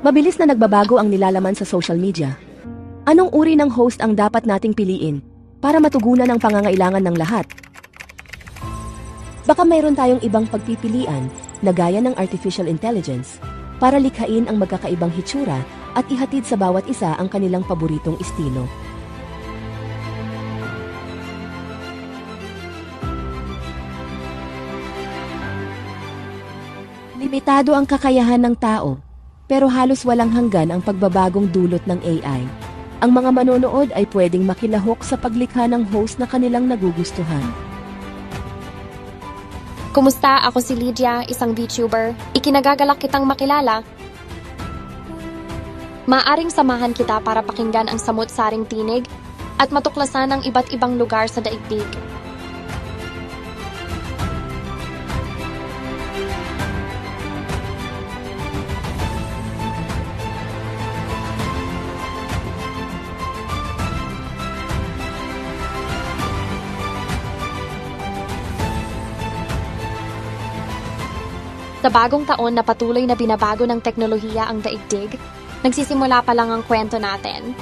Mabilis na nagbabago ang nilalaman sa social media. Anong uri ng host ang dapat nating piliin para matugunan ang pangangailangan ng lahat? Baka mayroon tayong ibang pagpipilian na gaya ng artificial intelligence para likhain ang magkakaibang hitsura at ihatid sa bawat isa ang kanilang paboritong estilo. Limitado ang kakayahan ng tao, pero halos walang hanggan ang pagbabagong dulot ng AI. Ang mga manonood ay pwedeng makilahok sa paglikha ng host na kanilang nagugustuhan. Kumusta? Ako si Lydia, isang VTuber. Ikinagagalak kitang makilala. Maaring samahan kita para pakinggan ang samut-saring tinig at matuklasan ang iba't ibang lugar sa daigdig. Sa bagong taon na patuloy na binabago ng teknolohiya ang daigdig, nagsisimula pa lang ang kwento natin.